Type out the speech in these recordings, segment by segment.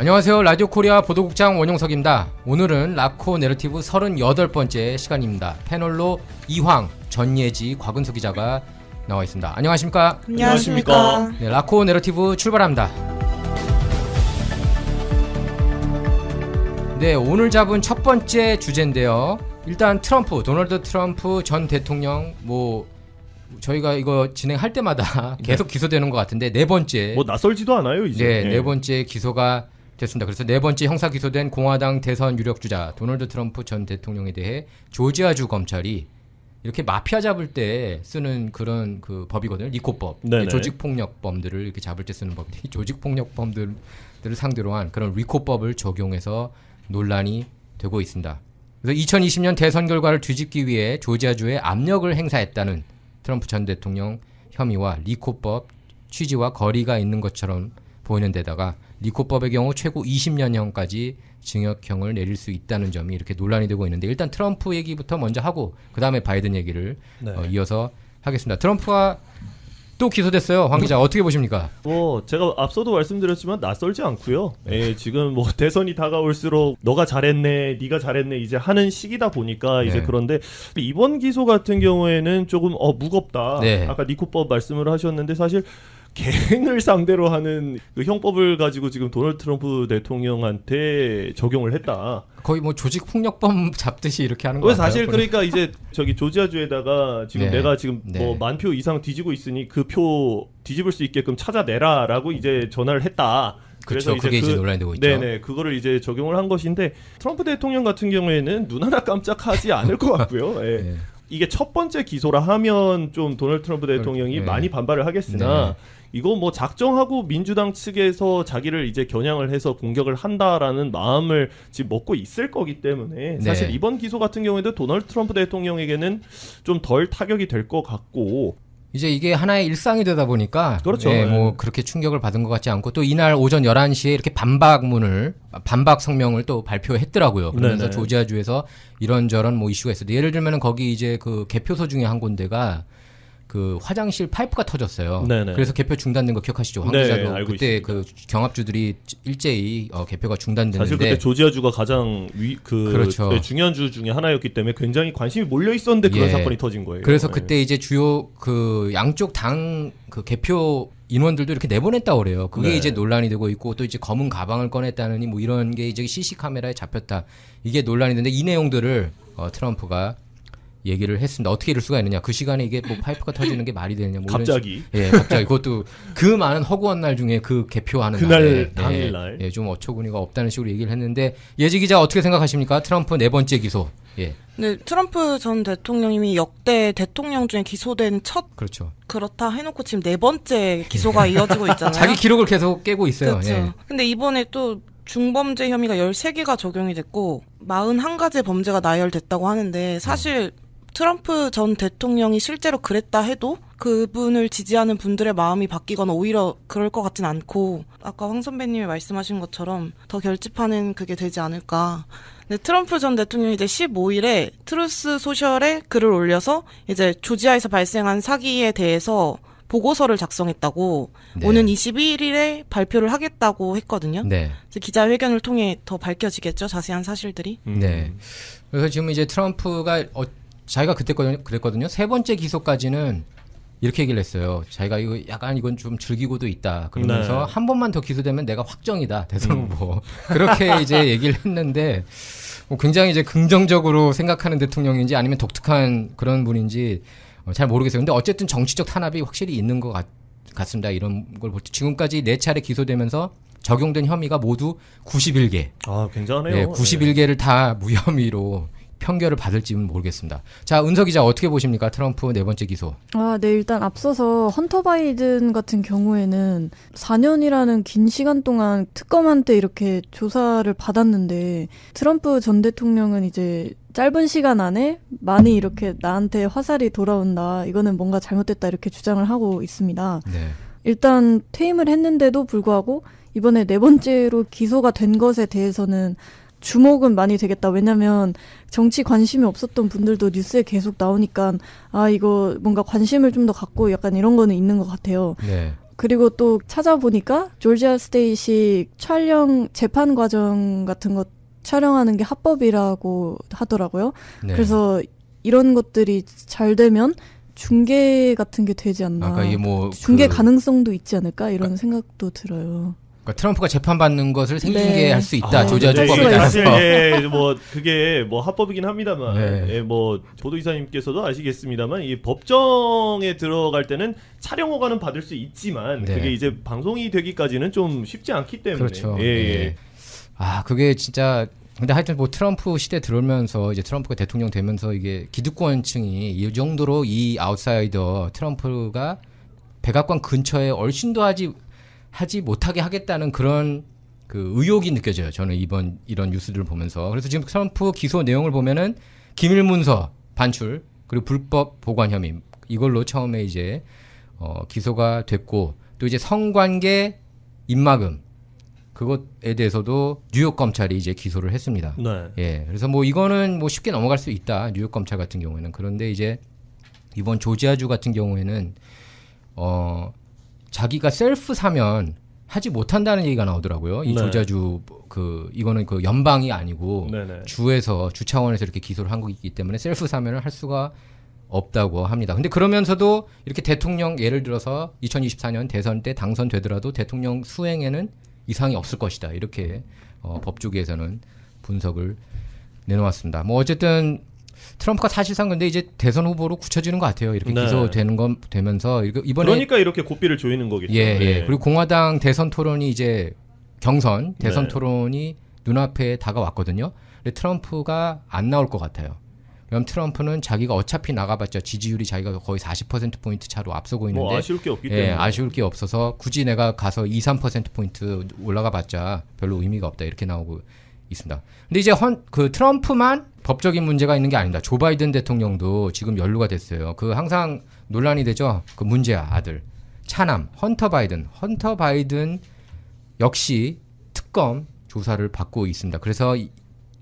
안녕하세요. 라디오 코리아 보도국장 원용석입니다. 오늘은 라코 내러티브 38번째 시간입니다. 패널로 이황, 전예지, 곽은수 기자가 나와 있습니다. 안녕하십니까? 안녕하십니까? 네, 라코 내러티브 출발합니다. 네, 오늘 잡은 첫 번째 주제인데요. 일단 도널드 트럼프 전 대통령 저희가 이거 진행할 때마다 계속 기소되는 것 같은데 네 번째 낯설지도 않아요 이제. 네 번째 기소가 됐습니다. 그래서 네 번째 형사 기소된 공화당 대선 유력주자 도널드 트럼프 전 대통령에 대해 조지아주 검찰이 이렇게 마피아 잡을 때 쓰는 그런 그 법이거든요. 리코법. 조직폭력범들을 이렇게 잡을 때 쓰는 법이 조직폭력범들을 상대로 한 그런 리코법을 적용해서 논란이 되고 있습니다. 그래서 2020년 대선 결과를 뒤집기 위해 조지아주에 압력을 행사했다는 트럼프 전 대통령 혐의와 리코법 취지와 거리가 있는 것처럼 보이는 데다가 리코법의 경우 최고 20년형까지 징역형을 내릴 수 있다는 점이 이렇게 논란이 되고 있는데 일단 트럼프 얘기부터 먼저 하고 그 다음에 바이든 얘기를 이어서 하겠습니다. 트럼프가 또 기소됐어요. 황 기자 어떻게 보십니까? 제가 앞서도 말씀드렸지만 낯설지 않고요. 지금 대선이 다가올수록 너가 잘했네, 네가 잘했네 이제 하는 시기다 보니까 이제 그런데 이번 기소 같은 경우에는 조금 무겁다. 아까 리코법 말씀을 하셨는데 사실 갱을 상대로 하는 그 형법을 가지고 지금 도널드 트럼프 대통령한테 적용을 했다. 거의 조직폭력범 잡듯이 이렇게 하는 거예요. 사실 그러니까 이제 조지아주에다가 지금 내가 지금 10,000표 이상 뒤지고 있으니 그 표 뒤집을 수 있게끔 찾아내라라고 이제 전화를 했다. 그래서 그게 이제 논란이 되고 있죠. 네네, 그거를 이제 적용을 한 것인데 트럼프 대통령 같은 경우에는 눈 하나 깜짝하지 않을 것 같고요. 이게 첫 번째 기소라 하면 좀 도널드 트럼프 대통령이 많이 반발을 하겠으나 이거 작정하고 민주당 측에서 자기를 이제 겨냥을 해서 공격을 한다라는 마음을 지금 먹고 있을 거기 때문에 사실 이번 기소 같은 경우에도 도널드 트럼프 대통령에게는 좀 덜 타격이 될 것 같고 이제 이게 하나의 일상이 되다 보니까 그렇죠. 그렇게 충격을 받은 것 같지 않고 또 이날 오전 11시에 이렇게 반박 성명을 또 발표했더라고요. 그러면서 조지아주에서 이런저런 이슈가 있어요. 예를 들면은 거기 이제 그 개표소 중에 한 군데가 그 화장실 파이프가 터졌어요. 그래서 개표 중단된 거 기억하시죠? 황 기자도 그때 있습니다. 그 경합주들이 일제히 개표가 중단됐는데 사실 그때 조지아주가 가장 그렇죠. 중요한 주 중에 하나였기 때문에 굉장히 관심이 몰려 있었는데 그런 사건이 터진 거예요. 그래서 그때 이제 주요 그 양쪽 당 그 개표 인원들도 이렇게 내보냈다고 그래요. 그게 이제 논란이 되고 있고 또 이제 검은 가방을 꺼냈다느니 이런 게 이제 CC 카메라에 잡혔다. 이게 논란이 되는데 이 내용들을 트럼프가 얘기를 했습니다. 어떻게 이럴 수가 있느냐. 그 시간에 이게 파이프가 터지는 게 말이 되느냐. 갑자기. 갑자기. 그것도 그 많은 허구한 날 중에 그 개표하는 그날 당일날. 좀 어처구니가 없다는 식으로 얘기를 했는데 예지 기자 어떻게 생각하십니까? 트럼프 네 번째 기소. 네, 트럼프 전 대통령님이 역대 대통령 중에 기소된 첫 그렇다 해놓고 지금 네 번째 기소가 이어지고 있잖아요. 자기 기록을 계속 깨고 있어요. 그렇죠. 근데 이번에 또 중범죄 혐의가 13개가 적용이 됐고 41가지 범죄가 나열됐다고 하는데 사실 트럼프 전 대통령이 실제로 그랬다 해도 그분을 지지하는 분들의 마음이 바뀌거나 오히려 그럴 것 같진 않고 아까 황 선배님이 말씀하신 것처럼 더 결집하는 그게 되지 않을까. 근데 트럼프 전 대통령이 이제 15일에 트루스 소셜에 글을 올려서 이제 조지아에서 발생한 사기에 대해서 보고서를 작성했다고 오는 21일에 발표를 하겠다고 했거든요. 기자회견을 통해 더 밝혀지겠죠. 자세한 사실들이. 그래서 지금 이제 트럼프가 자기가 그때 그랬거든요. 세 번째 기소까지는 이렇게 얘기를 했어요. 자기가 이건 좀 즐기고도 있다. 그러면서 한 번만 더 기소되면 내가 확정이다. 대선 후보. 그렇게 이제 얘기를 했는데 굉장히 이제 긍정적으로 생각하는 대통령인지 아니면 독특한 그런 분인지 잘 모르겠어요. 근데 어쨌든 정치적 탄압이 확실히 있는 것 같습니다. 이런 걸 볼 때 지금까지 4차례 기소되면서 적용된 혐의가 모두 91개. 굉장하네요. 91개를 다 무혐의로 편결을 받을지는 모르겠습니다. 자, 은서 기자 어떻게 보십니까? 트럼프 네 번째 기소. 일단 앞서서 헌터 바이든 같은 경우에는 4년이라는 긴 시간 동안 특검한테 이렇게 조사를 받았는데 트럼프 전 대통령은 이제 짧은 시간 안에 많이 이렇게 나한테 화살이 돌아온다. 이거는 뭔가 잘못됐다. 이렇게 주장을 하고 있습니다. 일단 퇴임을 했는데도 불구하고 이번에 네 번째로 기소가 된 것에 대해서는 주목은 많이 되겠다. 왜냐면 정치 관심이 없었던 분들도 뉴스에 계속 나오니까 이거 뭔가 관심을 좀 더 갖고 약간 이런 거는 있는 것 같아요. 그리고 또 찾아보니까 조지아 스테이시 재판 과정 같은 것 촬영하는 게 합법이라고 하더라고요. 네. 그래서 이런 것들이 잘 되면 중계 같은 게 되지 않나. 중계 가능성도 있지 않을까 이런 생각도 들어요. 그러니까 트럼프가 재판받는 것을 생중계 할 수 있다. 조지아 주법에 따라서. 사실 그게 합법이긴 합니다만, 조도 이사님께서도 아시겠습니다만, 이 법정에 들어갈 때는 촬영 허가는 받을 수 있지만 그게 이제 방송이 되기까지는 좀 쉽지 않기 때문에. 그렇죠. 그게 진짜. 근데 하여튼 트럼프 시대 들어오면서 이제 트럼프가 대통령 되면서 이게 기득권층이 이 정도로 이 아웃사이더 트럼프가 백악관 근처에 얼씬도 하지 못하게 하겠다는 그런 그 의욕이 느껴져요. 저는 이런 뉴스들을 보면서. 그래서 지금 트럼프 기소 내용을 보면은 기밀 문서 반출 그리고 불법 보관 혐의 이걸로 처음에 이제 기소가 됐고 또 이제 성관계 입막음 그것에 대해서도 뉴욕 검찰이 이제 기소를 했습니다. 네. 예. 그래서 이거는 쉽게 넘어갈 수 있다. 뉴욕 검찰 같은 경우에는. 그런데 이제 이번 조지아주 같은 경우에는 자기가 셀프 사면 하지 못한다는 얘기가 나오더라고요. 이 조지아주 이거는 그 연방이 아니고 주에서 주 차원에서 이렇게 기소를 한 거기 때문에 셀프 사면을 할 수가 없다고 합니다. 근데 그러면서도 이렇게 대통령 예를 들어서 2024년 대선 때 당선되더라도 대통령 수행에는 이상이 없을 것이다. 이렇게 법조계에서는 분석을 내놓았습니다. 어쨌든 트럼프가 사실상 근데 이제 대선 후보로 굳혀지는 것 같아요. 이렇게 기소되는 건 되면서 이번에 그러니까 이렇게 고삐를 조이는 거겠죠. 예. 그리고 공화당 대선 토론이 이제 대선 토론이 눈앞에 다가왔거든요. 근데 트럼프가 안 나올 것 같아요. 그럼 트럼프는 자기가 어차피 나가봤자 지지율이 자기가 거의 40%포인트 차로 앞서고 있는데 아쉬울 게 없기 때문에 아쉬울 게 없어서 굳이 내가 가서 2-3%포인트 올라가봤자 별로 의미가 없다 이렇게 나오고 있습니다. 근데 이제 트럼프만 법적인 문제가 있는 게 아닙니다. 조 바이든 대통령도 지금 연루가 됐어요. 항상 논란이 되죠. 문제야 아들 차남 헌터 바이든 역시 특검 조사를 받고 있습니다. 그래서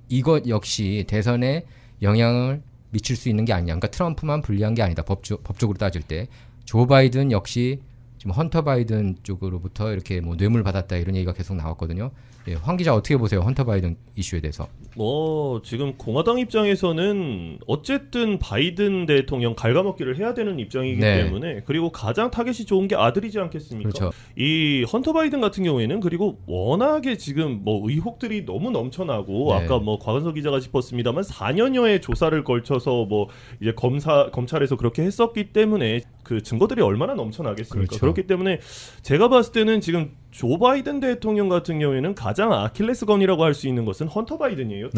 이것 역시 대선에 영향을 미칠 수 있는 게 아니냐. 그러니까 트럼프만 불리한 게 아니다. 법적으로 따질 때. 조 바이든 역시 지금 헌터 바이든 쪽으로부터 이렇게 뇌물 받았다 이런 얘기가 계속 나왔거든요. 예, 황 기자 어떻게 보세요? 헌터 바이든 이슈에 대해서. 지금 공화당 입장에서는 어쨌든 바이든 대통령 갉아먹기를 해야 되는 입장이기 때문에 그리고 가장 타겟이 좋은 게 아들이지 않겠습니까? 그렇죠. 이 헌터 바이든 같은 경우에는 그리고 워낙에 지금 의혹들이 너무 넘쳐나고 아까 곽은석 기자가 짚었습니다만 4년여의 조사를 걸쳐서 이제 검찰에서 그렇게 했었기 때문에 그 증거들이 얼마나 넘쳐나겠습니까? 그렇죠. 그렇기 때문에 제가 봤을 때는 지금 조 바이든 대통령 같은 경우에는 가장 아킬레스건이라고 할 수 있는 것은 헌터 바이든이에요.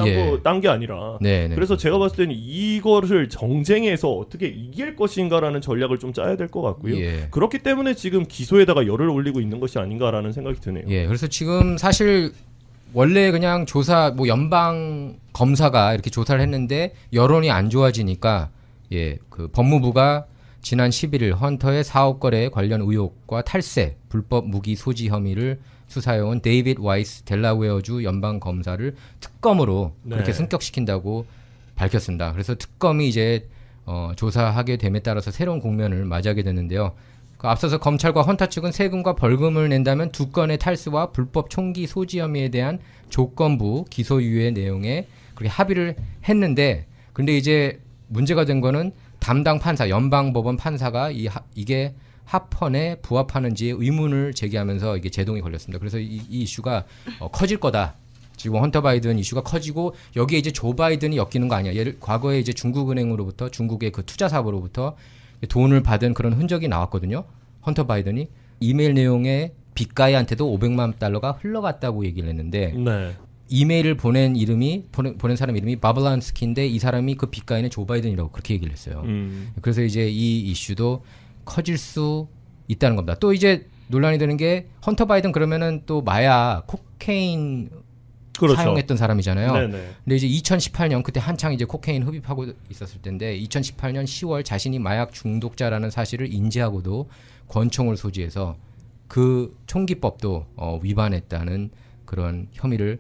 딴 게 아니라. 그래서 제가 봤을 때는 이거를 정쟁에서 어떻게 이길 것인가라는 전략을 좀 짜야 될 것 같고요. 그렇기 때문에 지금 기소에다가 열을 올리고 있는 것이 아닌가라는 생각이 드네요. 그래서 지금 사실 원래 그냥 조사 연방 검사가 이렇게 조사를 했는데 여론이 안 좋아지니까 법무부가 지난 11일 헌터의 사업 거래 관련 의혹과 탈세, 불법 무기 소지 혐의를 수사해온 데이빗 와이스 델라웨어주 연방 검사를 특검으로 그렇게 승격시킨다고 밝혔습니다. 그래서 특검이 이제 조사하게 됨에 따라서 새로운 국면을 맞이하게 됐는데요. 앞서서 검찰과 헌터 측은 세금과 벌금을 낸다면 2건의 탈세와 불법 총기 소지 혐의에 대한 조건부 기소유예 내용에 그렇게 합의를 했는데, 근데 이제 문제가 된 거는 담당 판사, 연방법원 판사가 이게 합헌에 부합하는지 의문을 제기하면서 이게 제동이 걸렸습니다. 그래서 이 이슈가 커질 거다. 지금 헌터 바이든 이슈가 커지고 여기에 이제 조 바이든이 엮이는 거 아니야. 과거에 이제 중국은행으로부터 중국의 그 투자 사업으로부터 돈을 받은 그런 흔적이 나왔거든요. 헌터 바이든이 이메일 내용에 빅가이한테도 $500만 흘러갔다고 얘기를 했는데 이메일을 보낸 사람 이름이 바블란스키인데 이 사람이 그 빅가이는 조 바이든이라고 그렇게 얘기를 했어요. 그래서 이제 이 이슈도 커질 수 있다는 겁니다. 또 이제 논란이 되는 게 헌터 바이든 그러면은 또 마약, 코케인 사용했던 사람이잖아요. 근데 이제 2018년 그때 한창 이제 코케인 흡입하고 있었을 텐데 2018년 10월 자신이 마약 중독자라는 사실을 인지하고도 권총을 소지해서 그 총기법도 위반했다는 그런 혐의를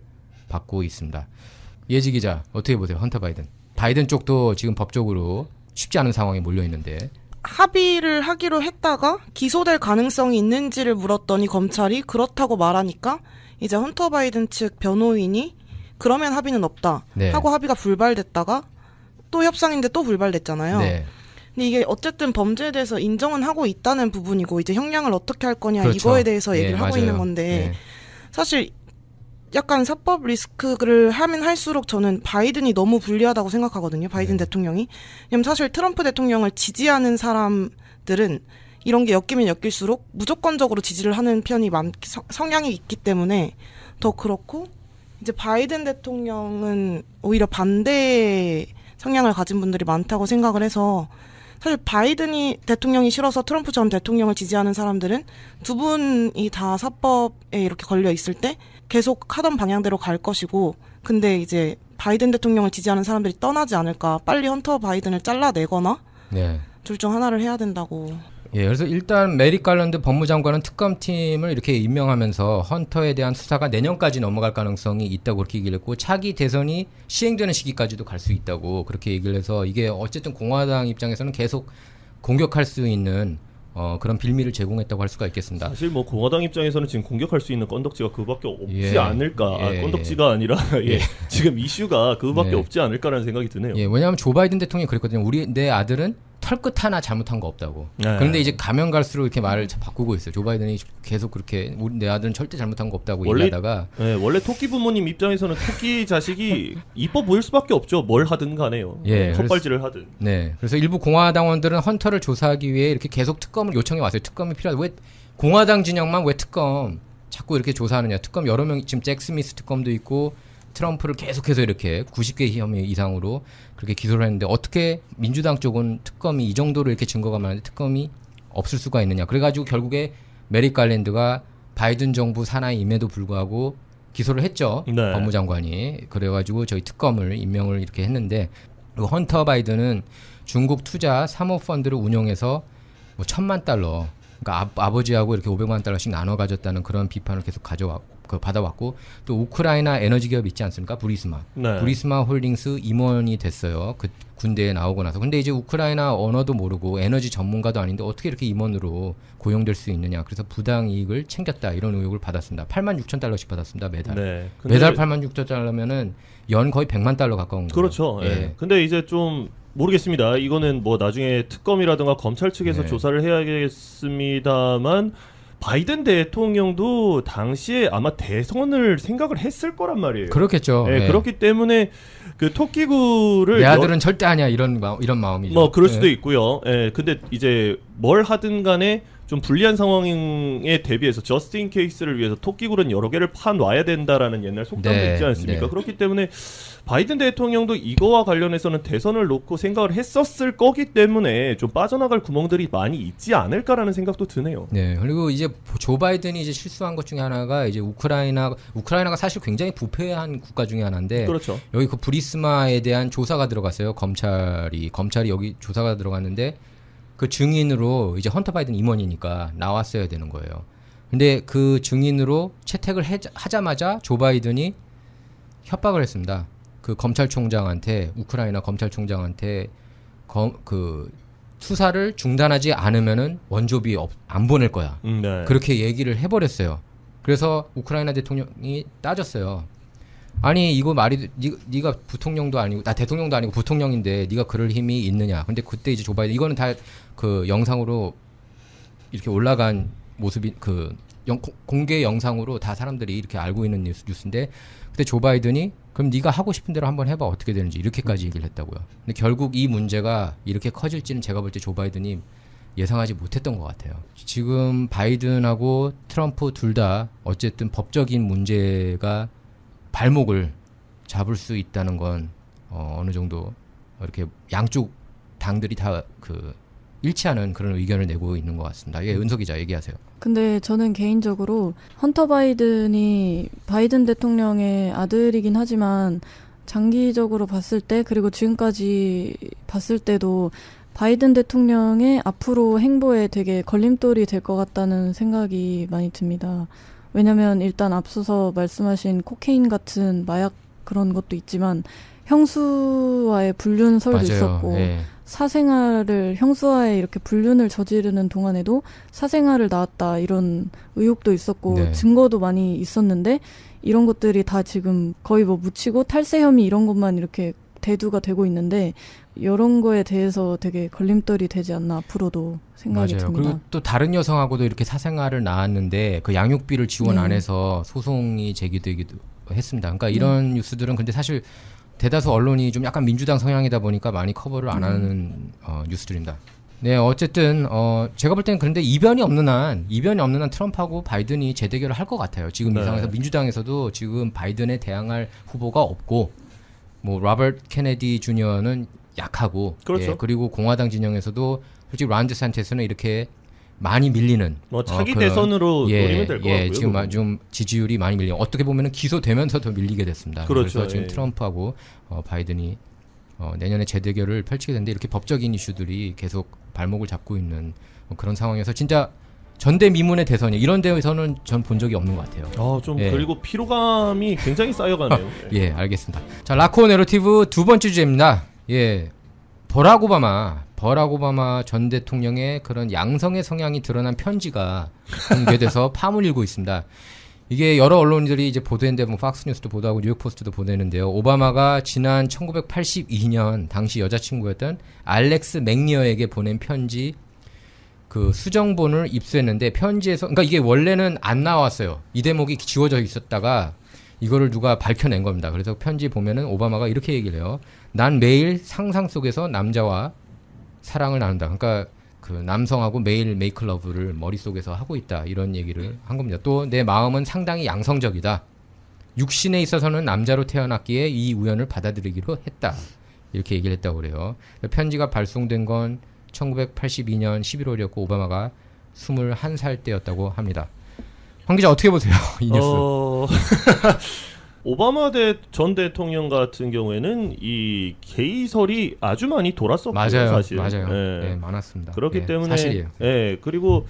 받고 있습니다. 예지 기자 어떻게 보세요? 헌터 바이든 쪽도 지금 법적으로 쉽지 않은 상황에 몰려 있는데. 합의를 하기로 했다가 기소될 가능성이 있는지를 물었더니 검찰이 그렇다고 말하니까 이제 헌터 바이든 측 변호인이 그러면 합의는 없다 네. 하고 합의가 불발됐다가 또 협상인데 또 불발됐잖아요. 네. 근데 이게 어쨌든 범죄에 대해서 인정은 하고 있다는 부분이고 이제 형량을 어떻게 할 거냐 그렇죠. 이거에 대해서 얘기를 하고 맞아요. 있는 건데 네. 사실 약간 사법 리스크를 하면 할수록 저는 바이든이 너무 불리하다고 생각하거든요. 바이든 대통령이. 왜냐면 사실 트럼프 대통령을 지지하는 사람들은 이런 게 엮이면 엮일수록 무조건적으로 지지를 하는 편이 성향이 있기 때문에 더 그렇고 이제 바이든 대통령은 오히려 반대 성향을 가진 분들이 많다고 생각을 해서 사실 바이든이 대통령이 싫어서 트럼프 전 대통령을 지지하는 사람들은 두 분이 다 사법에 이렇게 걸려 있을 때 계속 하던 방향대로 갈 것이고 근데 이제 바이든 대통령을 지지하는 사람들이 떠나지 않을까 빨리 헌터 바이든을 잘라내거나 네. 둘 중 하나를 해야 된다고. 예, 그래서 일단 메릭 갈랜드 법무장관은 특검팀을 이렇게 임명하면서 헌터에 대한 수사가 내년까지 넘어갈 가능성이 있다고 그렇게 얘기를 했고 차기 대선이 시행되는 시기까지도 갈 수 있다고 그렇게 얘기를 해서 이게 어쨌든 공화당 입장에서는 계속 공격할 수 있는 그런 빌미를 제공했다고 할 수가 있겠습니다. 사실 뭐 공화당 입장에서는 지금 공격할 수 있는 건덕지가 그밖에 없지 예. 않을까. 예. 건덕지가 아니라 예. 지금 이슈가 그밖에 예. 없지 않을까라는 생각이 드네요. 예, 왜냐하면 조 바이든 대통령이 그랬거든요. 내 아들은 털끝 하나 잘못한 거 없다고. 네. 그런데 이제 가면 갈수록 이렇게 말을 바꾸고 있어요. 조 바이든이 계속 그렇게 내 아들은 절대 잘못한 거 없다고 얘기하다가 원래 토끼 부모님 입장에서는 토끼 자식이 이뻐 보일 수밖에 없죠. 뭘 하든 간에요. 예, 헛발질을 하든. 네, 그래서 일부 공화당원들은 헌터를 조사하기 위해 이렇게 계속 특검을 요청해 왔어요. 특검이 필요하다. 왜 공화당 진영만 왜 특검 자꾸 이렇게 조사하느냐? 특검 여러 명 지금 잭 스미스 특검도 있고 트럼프를 계속해서 이렇게 90개 혐의 이상으로 그렇게 기소를 했는데 어떻게 민주당 쪽은 특검이 이 정도로 이렇게 증거가 많은데 특검이 없을 수가 있느냐. 그래가지고 결국에 메릭 갈랜드가 바이든 정부 산하임에도 불구하고 기소를 했죠. 네. 법무장관이. 그래가지고 저희 특검을 임명을 이렇게 했는데 그리고 헌터 바이든은 중국 투자 사모펀드를 운용해서 뭐 $10,000,000 그러니까 아버지하고 이렇게 $500만 나눠 가졌다는 그런 비판을 계속 받아왔고 또 우크라이나 에너지 기업 있지 않습니까? 부리스마. 네. 부리스마 홀딩스 임원이 됐어요. 그 군대에 나오고 나서. 근데 이제 우크라이나 언어도 모르고 에너지 전문가도 아닌데 어떻게 이렇게 임원으로 고용될 수 있느냐. 그래서 부당 이익을 챙겼다. 이런 의혹을 받았습니다. $86,000씩 받았습니다. 매달. 네. 매달 $86,000면은 연 거의 $100만 가까운 거예요. 그렇죠. 예. 근데 이제 좀 모르겠습니다. 이거는 뭐 나중에 특검이라든가 검찰 측에서 네. 조사를 해야겠습니다만 바이든 대통령도 당시에 아마 대선을 생각을 했을 거란 말이에요. 그렇겠죠. 예, 네. 그렇기 때문에 그 토끼구를 내 아들은 절대 아니야 이런 마음이죠. 뭐 그럴 수도 네. 있고요. 예, 근데 이제 뭘 하든 간에 좀 불리한 상황에 대비해서 저스트인 케이스를 위해서 토끼굴은 여러 개를 파놔야 된다라는 옛날 속담도 네, 있지 않습니까? 네. 그렇기 때문에 바이든 대통령도 이거와 관련해서는 대선을 놓고 생각을 했었을 거기 때문에 좀 빠져나갈 구멍들이 많이 있지 않을까라는 생각도 드네요. 네. 그리고 이제 조 바이든이 이제 실수한 것 중에 하나가 이제 우크라이나가 사실 굉장히 부패한 국가 중에 하나인데 그렇죠. 여기 그 부리스마에 대한 조사가 들어갔어요. 검찰이 여기 조사가 들어갔는데 그 증인으로 이제 헌터 바이든 임원이니까 나왔어야 되는 거예요. 근데 그 증인으로 채택을 하자마자 조 바이든이 협박을 했습니다. 그 검찰총장한테 우크라이나 검찰총장한테 그 수사를 중단하지 않으면은 원조비 안 보낼 거야. 네. 그렇게 얘기를 해버렸어요. 그래서 우크라이나 대통령이 따졌어요. 아니 이거 말이 네가 부통령도 아니고 나 대통령도 아니고 부통령인데 네가 그럴 힘이 있느냐. 근데 그때 이제 조 바이든 이거는 다 그 영상으로 이렇게 올라간 모습이 그 공개 영상으로 다 사람들이 이렇게 알고 있는 뉴스인데 그때 조 바이든이 그럼 네가 하고 싶은 대로 한번 해봐 어떻게 되는지 이렇게까지 얘기를 했다고요. 근데 결국 이 문제가 이렇게 커질지는 제가 볼 때 조 바이든이 예상하지 못했던 것 같아요. 지금 바이든하고 트럼프 둘 다 어쨌든 법적인 문제가 발목을 잡을 수 있다는 건 어느 정도 이렇게 양쪽 당들이 다 그 일치하는 그런 의견을 내고 있는 것 같습니다. 예, 은석 기자 얘기하세요. 근데 저는 개인적으로 헌터 바이든이 바이든 대통령의 아들이긴 하지만 장기적으로 봤을 때 그리고 지금까지 봤을 때도 바이든 대통령의 앞으로 행보에 되게 걸림돌이 될 것 같다는 생각이 많이 듭니다. 왜냐면 일단 앞서서 말씀하신 코케인 같은 마약 그런 것도 있지만 형수와의 불륜설도 맞아요. 있었고 예. 사생활을 형수와의 이렇게 불륜을 저지르는 동안에도 사생활을 낳았다 이런 의혹도 있었고 네. 증거도 많이 있었는데 이런 것들이 다 지금 거의 뭐 묻히고 탈세 혐의 이런 것만 이렇게 대두가 되고 있는데 이런 거에 대해서 되게 걸림돌이 되지 않나 앞으로도 생각이 맞아요. 듭니다. 그리고 또 다른 여성하고도 이렇게 사생활을 낳았는데 그 양육비를 지원 안 해서 소송이 제기되기도 했습니다. 그러니까 이런 뉴스들은 근데 사실 대다수 언론이 좀 약간 민주당 성향이다 보니까 많이 커버를 안 하는 뉴스들입니다. 네, 어쨌든 제가 볼 때는 그런데 이변이 없는 한 트럼프하고 바이든이 재대결을 할 것 같아요. 지금 이 상황에서 민주당에서도 지금 바이든에 대항할 후보가 없고 뭐 로버트 케네디 주니어는 약하고 그렇죠. 예, 그리고 공화당 진영에서도 솔직히 론 디샌티스는 이렇게 많이 밀리는 뭐 차기 대선으로 노리면 될 것 같고요. 지금 좀 지지율이 많이 밀리고 어떻게 보면은 기소되면서 더 밀리게 됐습니다. 그렇죠. 그래서 지금 트럼프하고 바이든이 내년에 재대결을 펼치게 되는데 이렇게 법적인 이슈들이 계속 발목을 잡고 있는 그런 상황에서 진짜 전대미문의 대선이 이런 데에서는 전 본 적이 없는 것 같아요. 그리고 피로감이 굉장히 쌓여가네요. 예, 알겠습니다. 자, 라코 내러티브 두 번째 주제입니다. 예, 버락 오바마 전 대통령의 그런 양성의 성향이 드러난 편지가 공개돼서 파문을 일고 있습니다. 이게 여러 언론들이 이제 보도했는데 뭐 팍스뉴스도 보도하고 뉴욕포스트도 보도했는데요. 오바마가 지난 1982년 당시 여자친구였던 알렉스 맥니어에게 보낸 편지 그 수정본을 입수했는데 편지에서 그러니까 이게 원래는 안 나왔어요. 이 대목이 지워져 있었다가 이거를 누가 밝혀낸 겁니다. 그래서 편지 보면은 오바마가 이렇게 얘기를 해요. 난 매일 상상 속에서 남자와 사랑을 나눈다. 그러니까 그 남성하고 매일 메이크 러브를 머릿속에서 하고 있다. 이런 얘기를 한 겁니다. 또 내 마음은 상당히 양성적이다. 육신에 있어서는 남자로 태어났기에 이 우연을 받아들이기로 했다. 이렇게 얘기를 했다고 그래요. 편지가 발송된 건 1982년 11월이었고 오바마가 21살 때였다고 합니다. 황 기자 어떻게 보세요? 이 뉴스. 오바마 전 대통령 같은 경우에는 이 게이설이 아주 많이 돌았었고요. 맞아요. 사실. 맞아요. 예. 네, 많았습니다. 그렇기 네, 때문에 사실이에요. 예. 그리고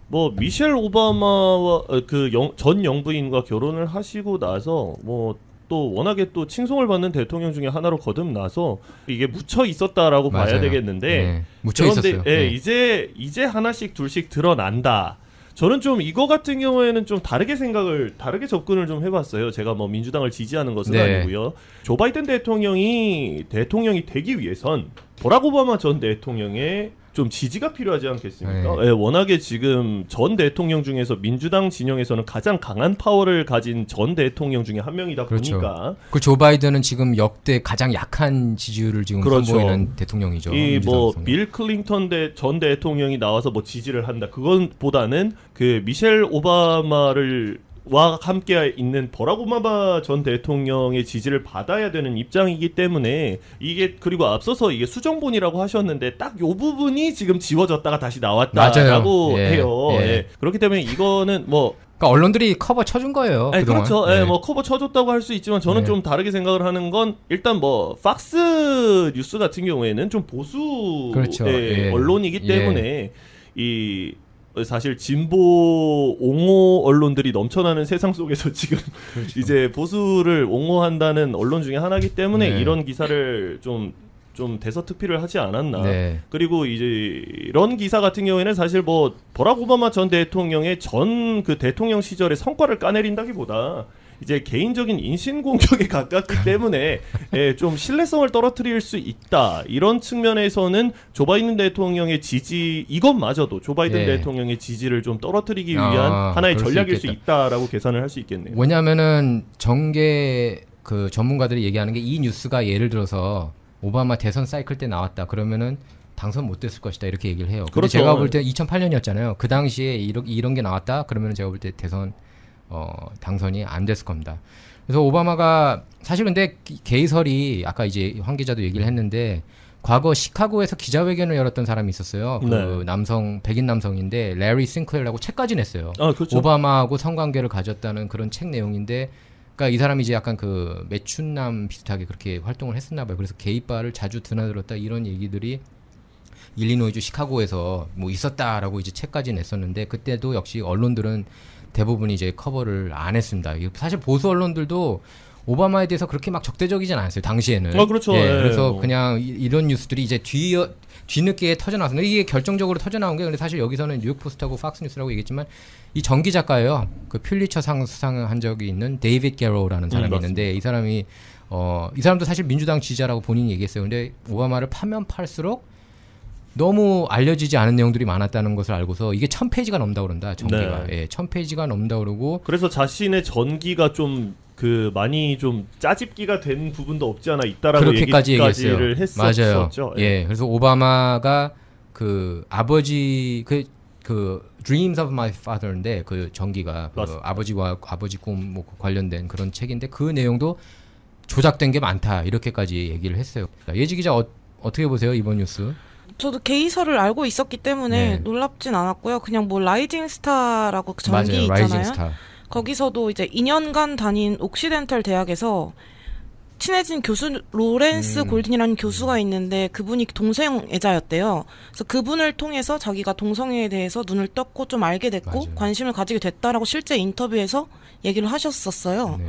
뭐 미셸 오바마와 그 전 영부인과 결혼을 하시고 나서 뭐 또 워낙에 또 칭송을 받는 대통령 중에 하나로 거듭나서 이게 묻혀 있었다라고 맞아요. 봐야 되겠는데 네, 묻혀 그런데 있었어요. 예, 네. 이제 하나씩 둘씩 드러난다. 저는 좀 이거 같은 경우에는 좀 다르게 접근을 좀 해봤어요. 제가 뭐 민주당을 지지하는 것은 네. 아니고요. 조 바이든 대통령이 되기 위해선 버락 오바마 전 대통령의 좀 지지가 필요하지 않겠습니까? 네. 예, 워낙에 지금 전 대통령 중에서 민주당 진영에서는 가장 강한 파워를 가진 전 대통령 중에 한 명이다 그렇죠. 보니까 그 조 바이든은 지금 역대 가장 약한 지지율을 지금 그렇죠. 선보이는 대통령이죠. 이 뭐 빌 클린턴 전 대통령이 나와서 뭐 지지를 한다. 그것보다는 그 미셸 오바마를 와 함께 있는 버락 오바마 전 대통령의 지지를 받아야 되는 입장이기 때문에 이게 그리고 앞서서 이게 수정본이라고 하셨는데 딱 요 부분이 지금 지워졌다가 다시 나왔다라고 해요. 예. 그렇기 때문에 이거는 뭐 그러니까 언론들이 커버 쳐준 거예요. 그동안. 그렇죠. 예, 뭐 커버 쳐줬다고 할 수 있지만 저는 좀 다르게 생각을 하는 건 일단 뭐 팍스 뉴스 같은 경우에는 좀 보수의 그렇죠. 언론이기 때문에 이 사실 진보 옹호 언론들이 넘쳐나는 세상 속에서 지금 그렇죠. 이제 보수를 옹호한다는 언론 중에 하나이기 때문에 이런 기사를 좀 대서특필을 하지 않았나. 네. 그리고 이제 이런 기사 같은 경우에는 사실 뭐 버락 오바마 전 대통령의 전 그 대통령 시절의 성과를 까내린다기보다 이제 개인적인 인신 공격에 가깝기 때문에 좀 신뢰성을 떨어뜨릴 수 있다. 이런 측면에서는 조 바이든 대통령의 지지 이것마저도 조 바이든 대통령의 지지를 좀 떨어뜨리기 위한 하나의 전략일 수 있다라고 계산을 할 수 있겠네요. 왜냐하면은 정계 그 전문가들이 얘기하는 게 이 뉴스가 예를 들어서 오바마 대선 사이클 때 나왔다. 그러면은 당선 못 됐을 것이다. 이렇게 얘기를 해요. 그렇죠. 제가 볼 때 2008년이었잖아요. 그 당시에 이런 게 나왔다. 그러면 제가 볼 때 대선 당선이 안 됐을 겁니다. 그래서 오바마가 사실 근데 게이설이 아까 이제 황 기자도 얘기를 했는데 과거 시카고에서 기자회견을 열었던 사람이 있었어요. 그 백인 남성인데 레리 싱클레어라고 책까지 냈어요. 그렇죠. 오바마하고 성관계를 가졌다는 그런 책 내용인데 그러니까 이 사람이 이제 약간 그 매춘남 비슷하게 그렇게 활동을 했었나 봐요. 그래서 게이바를 자주 드나들었다 이런 얘기들이 일리노이주 시카고에서 뭐 있었다라고 이제 책까지 냈었는데 그때도 역시 언론들은 대부분 이제 커버를 안 했습니다. 사실 보수 언론들도 오바마에 대해서 그렇게 막 적대적이진 않았어요. 당시에는. 그렇죠. 예, 그래서 그냥 이런 뉴스들이 이제 뒤늦게 터져나왔는데 이게 결정적으로 터져나온 게 근데 사실 여기서는 뉴욕포스트하고 팍스뉴스라고 얘기했지만 이 전기 작가예요. 그 퓰리처상 수상한 적이 있는 데이빗 게로라는 사람이 있는데 이 사람이 이 사람도 사실 민주당 지지자라고 본인이 얘기했어요. 근데 오바마를 파면 팔수록 너무 알려지지 않은 내용들이 많았다는 것을 알고서 이게 1000페이지가 넘다 그런다. 전기가. 네. 예, 1000페이지가 넘다 그러고 그래서 자신의 전기가 좀 많이 좀 짜집기가 된 부분도 없지 않아 있다라고 얘기까지를 했었죠. 맞아요. 예, 그래서 오바마가 그 아버지 그 Dreams of My Father인데 그 전기가 그 아버지와 아버지 꿈 뭐 관련된 그런 책인데 그 내용도 조작된 게 많다 이렇게까지 얘기를 했어요. 예지 기자 어떻게 보세요 이번 뉴스? 저도 게이설을 알고 있었기 때문에 놀랍진 않았고요. 그냥 뭐 라이징 스타라고 전기 맞아요. 있잖아요. 라이징 스타. 거기서도 이제 2년간 다닌 옥시덴탈 대학에서 친해진 교수 로렌스 골든이라는 교수가 있는데 그분이 동성애자였대요. 그래서 그분을 통해서 자기가 동성애에 대해서 눈을 떴고 좀 알게 됐고 맞아요. 관심을 가지게 됐다라고 실제 인터뷰에서 얘기를 하셨었어요. 네.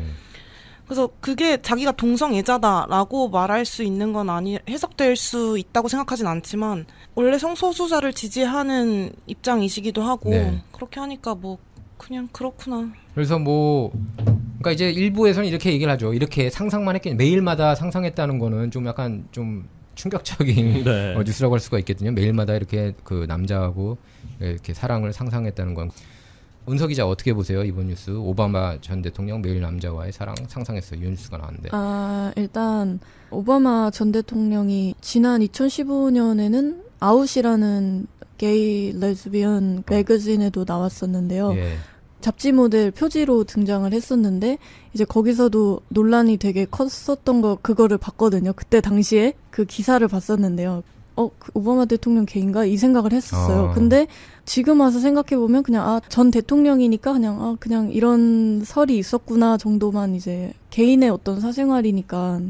그래서 그게 자기가 동성애자다라고 말할 수 있는 건 해석될 수 있다고 생각하진 않지만 원래 성소수자를 지지하는 입장이시기도 하고 그렇게 하니까 뭐 그냥 그렇구나. 그래서 뭐 그러니까 이제 일부에서는 이렇게 얘기를 하죠. 이렇게 상상만 했겠냐. 매일마다 상상했다는 거는 좀 약간 좀 충격적인 뉴스라고 할 수가 있거든요. 매일마다 이렇게 그 남자하고 이렇게 사랑을 상상했다는 건. 은서 기자 어떻게 보세요 이번 뉴스? 오바마 전 대통령 매일 남자와의 사랑 상상했어요. 이 뉴스가 나왔는데. 일단 오바마 전 대통령이 지난 2015년에는 아웃이라는 게이 레즈비언 매거진에도 나왔었는데요. 잡지 모델 표지로 등장을 했었는데 이제 거기서도 논란이 되게 컸었던 그거를 봤거든요. 그때 당시에 그 기사를 봤었는데요. 그 오바마 대통령 게인가? 이 생각을 했었어요. 근데 지금 와서 생각해보면 그냥 전 대통령이니까 그냥 이런 설이 있었구나 정도만 이제 개인의 어떤 사생활이니까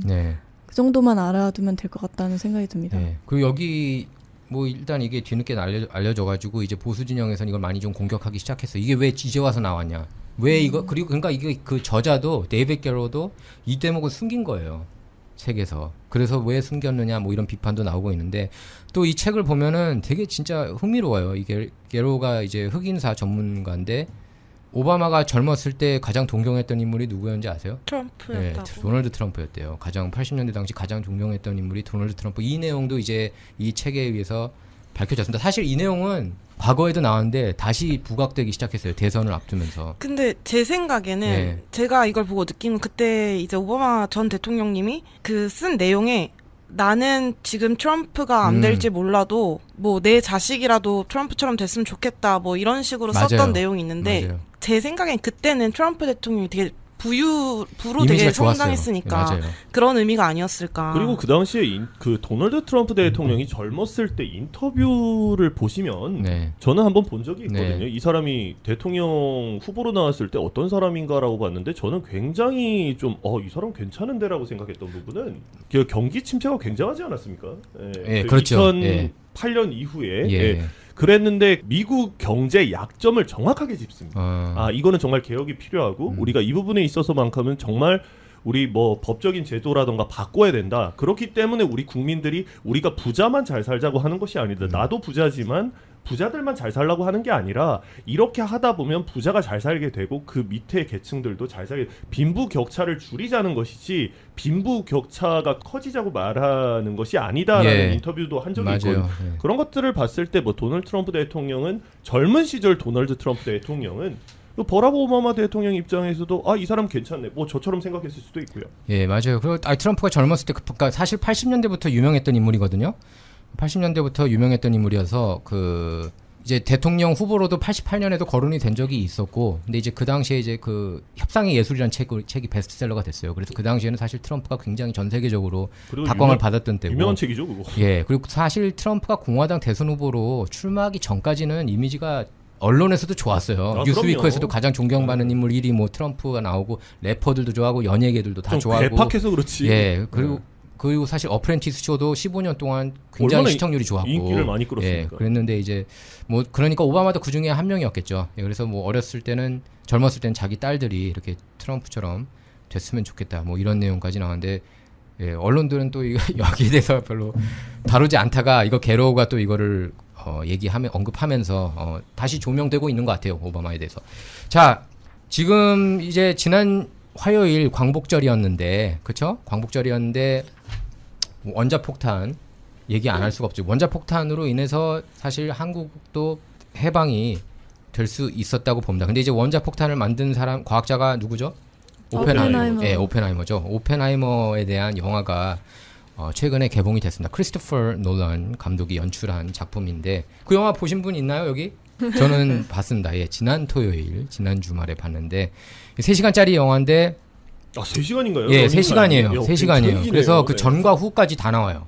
그 정도만 알아두면 될 것 같다는 생각이 듭니다. 그리고 여기 뭐 일단 이게 뒤늦게 알려져가지고 이제 보수 진영에서는 이걸 많이 좀 공격하기 시작했어. 이게 왜 이제 와서 나왔냐? 왜 이거 그리고 그러니까 이게 그 저자도 데이빗 게로도 이 대목을 숨긴 거예요. 책에서. 그래서 왜 숨겼느냐 뭐 이런 비판도 나오고 있는데 또 이 책을 보면은 되게 진짜 흥미로워요. 이게 게로가 이제 흑인사 전문가인데 오바마가 젊었을 때 가장 존경했던 인물이 누구였는지 아세요? 트럼프였다고. 도널드 트럼프였대요. 80년대 당시 가장 존경했던 인물이 도널드 트럼프. 이 내용도 이제 이 책에 의해서 밝혀졌습니다. 사실 이 내용은 과거에도 나왔는데 다시 부각되기 시작했어요. 대선을 앞두면서. 근데 제 생각에는 제가 이걸 보고 느낀 건 그때 이제 오바마 전 대통령님이 그 쓴 내용에 나는 지금 트럼프가 안 될지 몰라도 뭐 내 자식이라도 트럼프처럼 됐으면 좋겠다 뭐 이런 식으로 썼던 내용이 있는데 제 생각엔 그때는 트럼프 대통령이 되게 부로 되게 성장했으니까 그런 의미가 아니었을까. 그리고 그 당시에 그 도널드 트럼프 대통령이 젊었을 때 인터뷰를 보시면 저는 한번 본 적이 있거든요. 이 사람이 대통령 후보로 나왔을 때 어떤 사람인가라고 봤는데 저는 굉장히 좀 이 사람 괜찮은데라고 생각했던 부분은 그 경기 침체가 굉장하지 않았습니까? 그렇죠. 2008년 이후에 그랬는데 미국 경제 약점을 정확하게 짚습니다. 이거는 정말 개혁이 필요하고 우리가 이 부분에 있어서만큼은 정말 우리 뭐 법적인 제도라던가 바꿔야 된다. 그렇기 때문에 우리 국민들이 우리가 부자만 잘 살자고 하는 것이 아니다. 나도 부자지만 부자들만 잘 살라고 하는 게 아니라 이렇게 하다 보면 부자가 잘 살게 되고 그 밑에 계층들도 잘 살게 빈부격차를 줄이자는 것이지 빈부격차가 커지자고 말하는 것이 아니다라는 인터뷰도 한 적이 있거든요. 그런 것들을 봤을 때 뭐 도널드 트럼프 대통령은 젊은 시절 도널드 트럼프 대통령은 버락 오바마 대통령 입장에서도 이 사람 괜찮네. 뭐 저처럼 생각했을 수도 있고요. 맞아요. 그리고 트럼프가 젊었을 때 그러니까 사실 80년대부터 유명했던 인물이거든요. 80년대부터 유명했던 인물이어서 그 이제 대통령 후보로도 88년에도 거론이 된 적이 있었고, 근데 이제 그 당시에 이제 그 협상의 예술이라는 책이 베스트셀러가 됐어요. 그래서 그 당시에는 사실 트럼프가 굉장히 전 세계적으로 각광을 받았던 때고. 유명한 책이죠, 그거. 그리고 사실 트럼프가 공화당 대선 후보로 출마하기 전까지는 이미지가 언론에서도 좋았어요. 뉴스위크에서도 가장 존경받는 인물 1위 뭐 트럼프가 나오고 래퍼들도 좋아하고 연예계들도 다 좋아하고. 대팍해서 그렇지. 그리고 사실 어프렌티스 쇼도 15년 동안 굉장히 시청률이 좋았고 인기를 많이 끌었으니까. 그랬는데 이제 뭐 그러니까 오바마도 그 중에 한 명이었겠죠. 그래서 뭐 어렸을 때는 젊었을 때는 자기 딸들이 이렇게 트럼프처럼 됐으면 좋겠다. 뭐 이런 내용까지 나왔는데 예, 언론들은 또 여기에 대해서 별로 다루지 않다가 이거 게로우가 또 이거를 언급하면서 다시 조명되고 있는 것 같아요. 오바마에 대해서. 자, 지금 이제 지난 화요일 광복절이었는데, 그쵸? 광복절이었는데 원자폭탄 얘기 안 할 수가 없죠. 원자폭탄으로 인해서 사실 한국도 해방이 될 수 있었다고 봅니다. 근데 이제 원자폭탄을 만든 사람 과학자가 누구죠? 오펜하이머. 예, 오펜하이머죠. 오펜하이머에 대한 영화가 최근에 개봉이 됐습니다. 크리스토퍼 놀란 감독이 연출한 작품인데 그 영화 보신 분 있나요, 여기? 저는 봤습니다. 예, 지난 주말에 봤는데 3시간짜리 영화인데 3시간인가요? 예, 3시간이에요. 3시간이에요. 그래서 그 전과 후까지 다 나와요.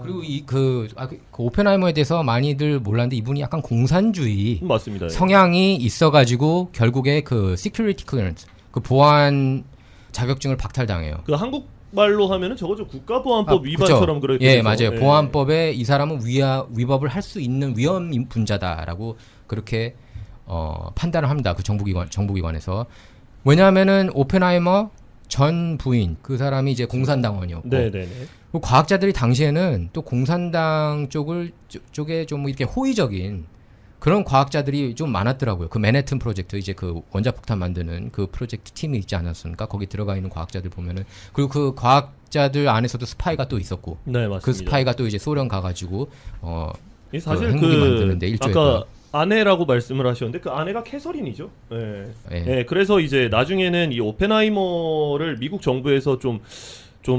그리고 그 오펜하이머에 대해서 많이들 몰랐는데 이분이 약간 공산주의 맞습니다. 성향이 있어가지고 결국에 그 시큐리티 클리런스, 그 보안 자격증을 박탈당해요. 그 한국말로 하면은 저거죠. 국가보안법 위반처럼 그렇게. 예, 맞아요. 예. 보안법에 이 사람은 위법을 할 수 있는 위험 분자다라고 그렇게 판단을 합니다. 그 정부기관에서. 왜냐하면은 오펜하이머 전 부인 그 사람이 이제 공산당원이었고, 네네네. 그 과학자들이 당시에는 또 공산당 쪽에 좀 이렇게 호의적인 그런 과학자들이 좀 많았더라고요. 그 맨해튼 프로젝트, 이제 그 원자폭탄 만드는 그 프로젝트 팀이 있지 않았습니까? 거기 들어가 있는 과학자들 보면은, 그리고 그 과학자들 안에서도 스파이가 또 있었고, 네, 맞습니다. 그 스파이가 또 이제 소련 가가지고 사실 핵무기 만드는데 일조했다. 아까 아내라고 말씀을 하셨는데 그 아내가 캐서린이죠. 네. 네. 네, 그래서 이제 나중에는 이 오펜하이머를 미국 정부에서 좀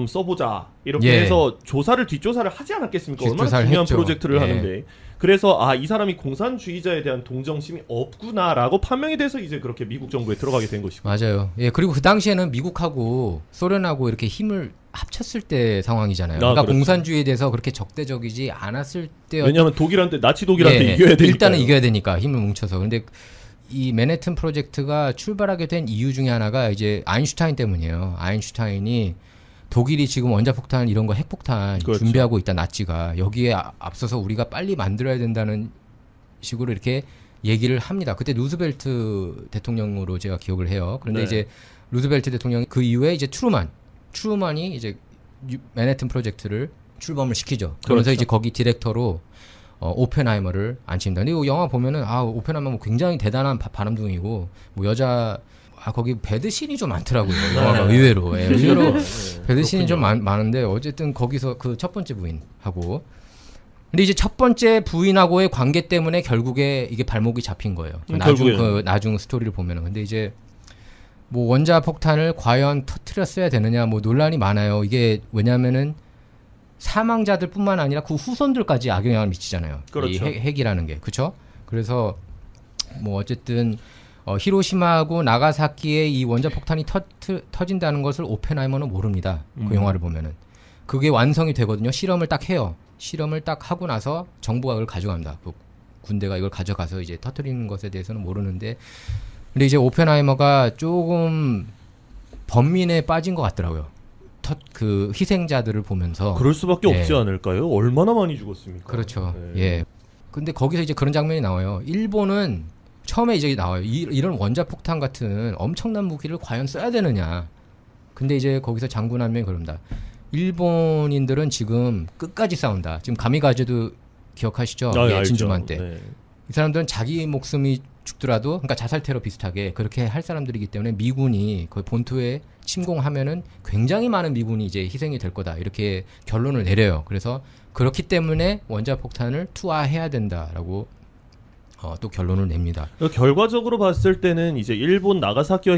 써보자 이렇게 해서 뒷조사를 하지 않았겠습니까? 얼마나 중요한 했죠. 프로젝트를 하는데. 그래서 이 사람이 공산주의자에 대한 동정심이 없구나라고 판명이 돼서 이제 그렇게 미국 정부에 들어가게 된 것이고. 맞아요. 예, 그리고 그 당시에는 미국하고 소련하고 이렇게 힘을 합쳤을 때 상황이잖아요. 그러니까 그렇죠. 공산주의에 대해서 그렇게 적대적이지 않았을 때. 왜냐하면 나치 독일한테 이겨야 되니까. 일단은 이겨야 되니까 힘을 뭉쳐서. 근데 이 맨해튼 프로젝트가 출발하게 된 이유 중에 하나가 이제 아인슈타인 때문이에요. 아인슈타인이 독일이 지금 원자폭탄 이런 거 핵폭탄 그렇죠. 준비하고 있다, 나치가. 여기에 앞서서 우리가 빨리 만들어야 된다는 식으로 이렇게 얘기를 합니다. 그때 루즈벨트 대통령으로 제가 기억을 해요. 그런데 이제 루즈벨트 대통령이 그 이후에 이제 트루만이 이제 맨해튼 프로젝트를 출범을 시키죠. 그러면서 그렇죠. 이제 거기 디렉터로 오펜하이머를 앉힙니다. 근데 이 영화 보면은 오펜하이머 굉장히 대단한 바람둥이고 뭐 여자 거기 배드신이 좀 많더라고요. 영화가 의외로. 예, 의외로 배드신이 좀 많은데 어쨌든 거기서 그 첫 번째 부인하고. 근데 이제 첫 번째 부인하고의 관계 때문에 결국에 이게 발목이 잡힌 거예요. 나중 스토리를 보면은. 근데 이제 뭐 원자 폭탄을 과연 터뜨렸어야 되느냐 뭐 논란이 많아요. 이게 왜냐면은 사망자들뿐만 아니라 그 후손들까지 악영향을 미치잖아요. 그렇죠. 이 핵이라는 게. 그렇죠? 그래서 뭐 어쨌든 히로시마하고 나가사키에 이 원자폭탄이 터진다는 것을 오펜하이머는 모릅니다. 그 영화를 보면은. 그게 완성이 되거든요. 실험을 딱 해요. 실험을 딱 하고 나서 정부가 그걸 가져갑니다. 그 군대가 이걸 가져가서 이제 터뜨리는 것에 대해서는 모르는데, 근데 이제 오펜하이머가 조금 번민에 빠진 것 같더라고요. 그 희생자들을 보면서. 그럴 수밖에 없지 않을까요? 얼마나 많이 죽었습니까? 그렇죠. 예. 근데 거기서 이제 그런 장면이 나와요. 일본은 처음에 이제 나와요. 이런 원자폭탄 같은 엄청난 무기를 과연 써야 되느냐. 근데 이제 거기서 장군 한 명이 그럽니다. 일본인들은 지금 끝까지 싸운다. 지금 가미가제도 기억하시죠? 진주만 때. 네. 이 사람들은 자기 목숨이 죽더라도, 그러니까 자살 테러 비슷하게 그렇게 할 사람들이기 때문에 미군이 거의 본토에 침공하면은 굉장히 많은 미군이 이제 희생이 될 거다. 이렇게 결론을 내려요. 그래서 그렇기 때문에 원자폭탄을 투하해야 된다라고 또 결론을 냅니다. 결과적으로 봤을 때는 이제 일본 나가사키와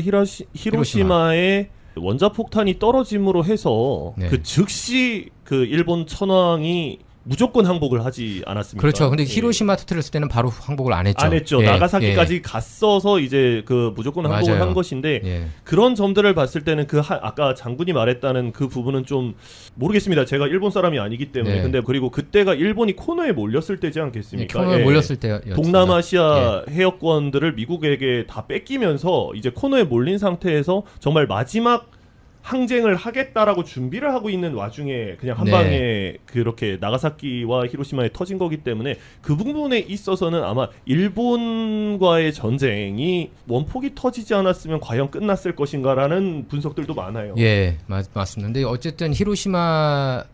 히로시마에 원자폭탄이 떨어짐으로 해서 그 즉시 그 일본 천황이 무조건 항복을 하지 않았습니까? 그렇죠. 근데 히로시마 터뜨렸을 때는 바로 항복을 안 했죠. 안 했죠. 나가사키까지 갔어서 이제 그 무조건 항복을 한 것인데 그런 점들을 봤을 때는 아까 장군이 말했다는 그 부분은 좀 모르겠습니다. 제가 일본 사람이 아니기 때문에. 근데 그리고 그때가 일본이 코너에 몰렸을 때지 않겠습니까? 코너에 몰렸을 때였습니다. 동남아시아 해역권들을 미국에게 다 뺏기면서 이제 코너에 몰린 상태에서 정말 마지막 항쟁을 하겠다라고 준비를 하고 있는 와중에 그냥 한 네. 방에 그렇게 나가사키와 히로시마에 터진 거기 때문에 그 부분에 있어서는 아마 일본과의 전쟁이 원폭이 터지지 않았으면 과연 끝났을 것인가라는 분석들도 많아요. 예, 맞습니다. 근데 어쨌든 히로시마가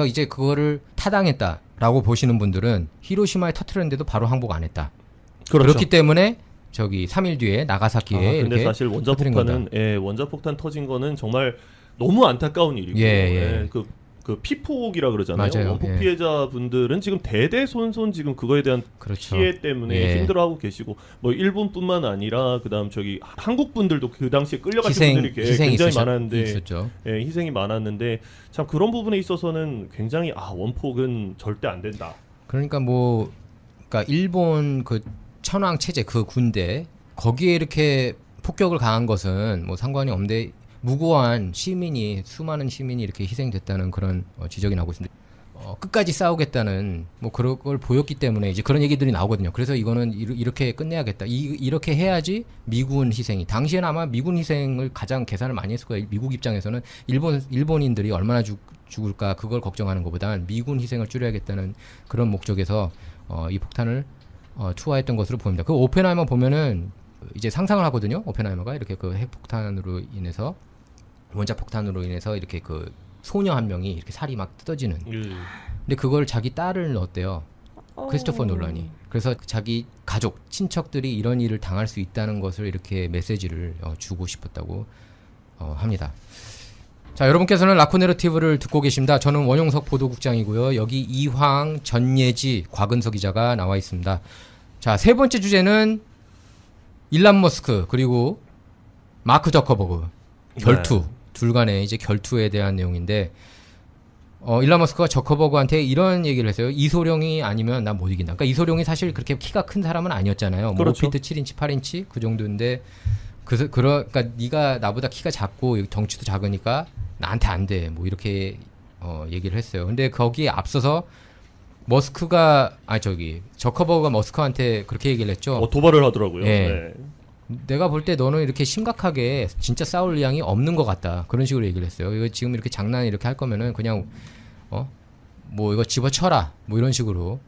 이제 그거를 타당했다라고 보시는 분들은 히로시마에 터트렸는데도 바로 항복 안 했다. 그렇죠. 그렇기 때문에 저기 3일 뒤에 나가사키에 근데 이렇게 사실 원자폭탄은 원자폭탄 터진 거는 정말 너무 안타까운 일이고 그 피폭이라 그러잖아요. 맞아요. 원폭 피해자분들은 지금 대대손손 지금 그거에 대한 그렇죠. 피해 때문에 힘들어하고 계시고 뭐 일본뿐만 아니라 그다음 저기 한국 분들도 그 당시에 끌려가신 분들이 굉장히 많았는데 희생이 많았는데 참 그런 부분에 있어서는 굉장히 원폭은 절대 안 된다. 그러니까 일본 그 천황 체제 그 군대 거기에 이렇게 폭격을 가한 것은 뭐 상관이 없는데 무고한 시민이 수많은 시민이 이렇게 희생됐다는 그런 지적이 나오고 있습니다. 끝까지 싸우겠다는 뭐 그런 걸 보였기 때문에 이제 그런 얘기들이 나오거든요. 그래서 이거는 이렇게 끝내야겠다. 이렇게 해야지 미군 희생이 당시에는 아마 미군 희생을 가장 계산을 많이 했을 거예요. 미국 입장에서는 일본인들이 얼마나 죽을까 그걸 걱정하는 것보단 미군 희생을 줄여야겠다는 그런 목적에서 이 폭탄을 투하했던 것으로 보입니다. 그 오펜하이머 보면은 이제 상상을 하거든요. 오펜하이머가 이렇게 그 핵폭탄으로 인해서 원자폭탄으로 인해서 이렇게 그 소녀 한 명이 이렇게 살이 막 뜯어지는. 근데 그걸 자기 딸을 넣었대요. 크리스토퍼 놀란이. 그래서 자기 가족, 친척들이 이런 일을 당할 수 있다는 것을 이렇게 메시지를 주고 싶었다고 합니다. 자, 여러분께서는 라코네러티브를 듣고 계십니다. 저는 원용석 보도국장이고요. 여기 이황, 전예지, 곽은석 기자가 나와 있습니다. 자, 세 번째 주제는 일론 머스크 그리고 마크 저커버그 결투 둘 간의 이제 결투에 대한 내용인데 일론 머스크가 저커버그한테 이런 얘기를 했어요. 이소룡이 아니면 난 못 이긴다. 그러니까 이소룡이 사실 그렇게 키가 큰 사람은 아니었잖아요. 그렇죠. 뭐 5피트 7인치 8인치 그 정도인데 그러니까 네가 나보다 키가 작고 덩치도 작으니까 나한테 안 돼. 뭐 이렇게 얘기를 했어요. 근데 거기에 앞서서 저커버그가 머스크한테 그렇게 얘기를 했죠. 도발을 하더라고요. 네. 내가 볼 때 너는 이렇게 심각하게 진짜 싸울 의향이 없는 것 같다. 그런 식으로 얘기를 했어요. 이거 지금 이렇게 장난 이렇게 할 거면은 그냥 뭐 이거 집어쳐라. 뭐 이런 식으로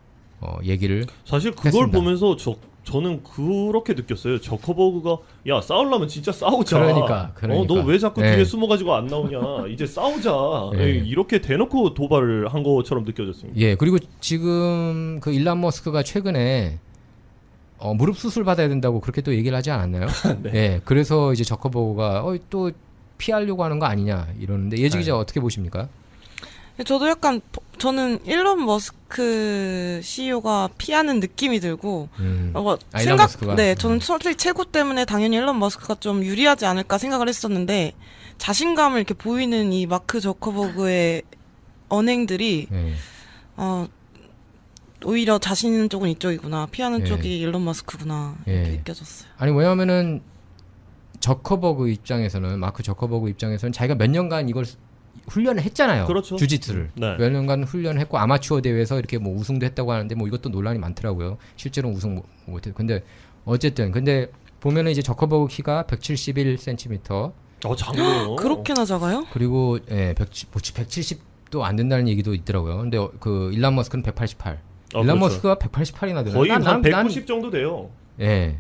얘기를 사실 그걸 했습니다. 보면서 저는 그렇게 느꼈어요. 저커버그가 야 싸우려면 진짜 싸우자. 그러니까. 너 왜 자꾸 뒤에 숨어가지고 안 나오냐. 이제 싸우자. 이렇게 대놓고 도발을 한 것처럼 느껴졌습니다. 예. 그리고 지금 그 일론 머스크가 최근에 무릎 수술 받아야 된다고 그렇게 또 얘기를 하지 않았나요? 네. 예. 그래서 이제 저커버그가 또 피하려고 하는 거 아니냐 이러는데 예지 기자 어떻게 보십니까? 저도 약간 저는 일론 머스크 CEO가 피하는 느낌이 들고 일론 머스크가? 네, 저는 솔직히 체구 때문에 당연히 일론 머스크가 좀 유리하지 않을까 생각을 했었는데 자신감을 이렇게 보이는 이 마크 저커버그의 언행들이 오히려 자신 있는 쪽은 이쪽이구나, 피하는 쪽이 일론 머스크구나 이렇게 느껴졌어요. 아니 왜냐하면은 마크 저커버그 입장에서는 자기가 몇 년간 이걸 훈련을 했잖아요. 그렇죠. 주짓수를 몇 년간 훈련을 했고 아마추어 대회에서 이렇게 뭐 우승도 했다고 하는데 뭐 이것도 논란이 많더라고요. 실제로는 우승 못했. 근데 어쨌든 보면은 이제 저커버그 키가 171cm. 작네요. 그렇게나 작아요? 그리고 170도 안 된다는 얘기도 있더라고요. 근데 그 일론 머스크는 188. 일론 머스크가 188이나 되나? 거의 한 190 정도 돼요. 예.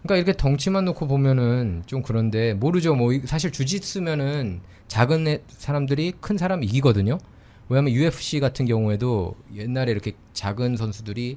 그러니까 이렇게 덩치만 놓고 보면은 좀 그런데 모르죠. 뭐 사실 주짓수면은 작은 사람들이 큰 사람 이기거든요. 왜냐하면 UFC 같은 경우에도 옛날에 이렇게 작은 선수들이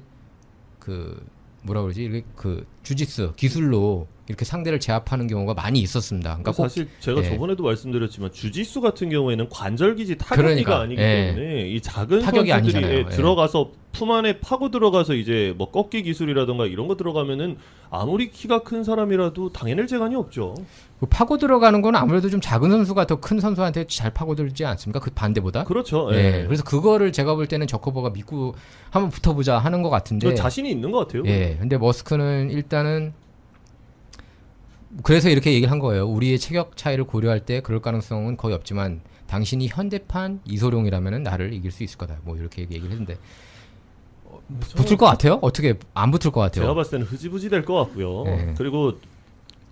이렇게 주짓수 기술로 이렇게 상대를 제압하는 경우가 많이 있었습니다. 그러니까 사실 제가 저번에도 말씀드렸지만 주짓수 같은 경우에는 관절기지 타격기가 아니기 때문에 이 작은 선수들이 들어가서 품 안에 파고 들어가서 이제 뭐 꺾기 기술이라던가 이런 거 들어가면은 아무리 키가 큰 사람이라도 당해낼 재간이 없죠. 파고 들어가는 건 아무래도 좀 작은 선수가 더 큰 선수한테 잘 파고들지 않습니까? 그 반대보다. 그렇죠. 그래서 그거를 제가 볼 때는 저커버가 믿고 한번 붙어보자 하는 것 같은데. 자신이 있는 것 같아요. 근데 머스크는 일단은 그래서 이렇게 얘기를 한 거예요. 우리의 체격 차이를 고려할 때 그럴 가능성은 거의 없지만 당신이 현대판 이소룡이라면 나를 이길 수 있을 거다. 뭐 이렇게 얘기를 했는데 붙을 것 같아요? 어떻게 안 붙을 것 같아요? 제가 봤을 때는 흐지부지 될 것 같고요. 그리고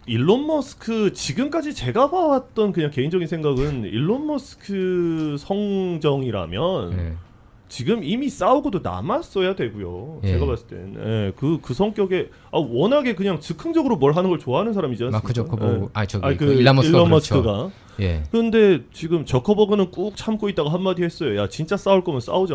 일론 머스크 지금까지 제가 봐왔던 그냥 개인적인 생각은 일론 머스크 성정이라면 네. 지금 이미 싸우고도 남았어야 되고요. 예. 제가 봤을 땐 그 성격에 워낙에 그냥 즉흥적으로 뭘 하는 걸 좋아하는 사람이지 않습니까? 마크 저커버그 그 일론 머스크가. 그렇죠. 예. 근데 지금 저커버그는 꾹 참고 있다가 한마디 했어요. 야 진짜 싸울 거면 싸우자.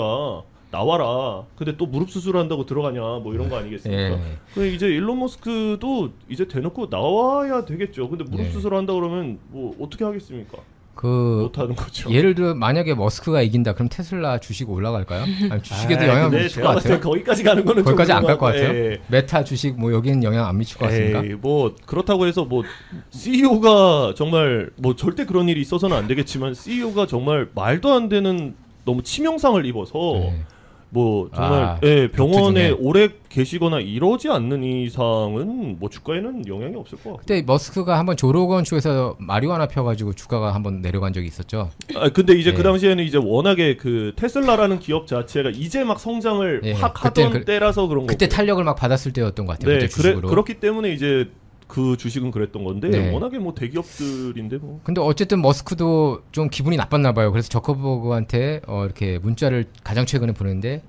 나와라. 근데 또 무릎 수술한다고 들어가냐 뭐 이런 거 아니겠습니까? 예. 그럼 이제 일론 머스크도 이제 대놓고 나와야 되겠죠. 근데 무릎 예. 수술한다 그러면 뭐 어떻게 하겠습니까? 그 못하는 거죠. 예를 들어 만약에 머스크가 이긴다, 그럼 테슬라 주식 올라갈까요? 아니, 주식에도 영향 미칠 것 같아요. 거기까지 가는 거는 거기까지 안 갈 것 같아요. 예. 메타 주식 뭐 여기는 영향 안 미칠 것 같습니까? 뭐 그렇다고 해서 뭐 CEO가 정말 뭐 절대 그런 일이 있어서는 안 되겠지만 CEO가 정말 말도 안 되는 너무 치명상을 입어서 네. 뭐 정말 병원에 오래 계시거나 이러지 않는 이상은 뭐 주가에는 영향이 없을 것 같고. 그때 머스크가 한번 조로건 쪽에서 마리화나 펴가지고 주가가 한번 내려간 적이 있었죠. 근데 이제 그 당시에는 이제 워낙에 그 테슬라라는 기업 자체가 이제 막 성장을 확 하던 때라서 그런 거고. 그때 탄력을 막 받았을 때였던 것 같아요. 네, 그렇기 때문에 이제 그 주식은 그랬던 건데 워낙에 뭐 대기업들인데 뭐. 근데 어쨌든 머스크도 좀 기분이 나빴나 봐요. 그래서 저커버그한테 이렇게 문자를 가장 최근에 보냈는데,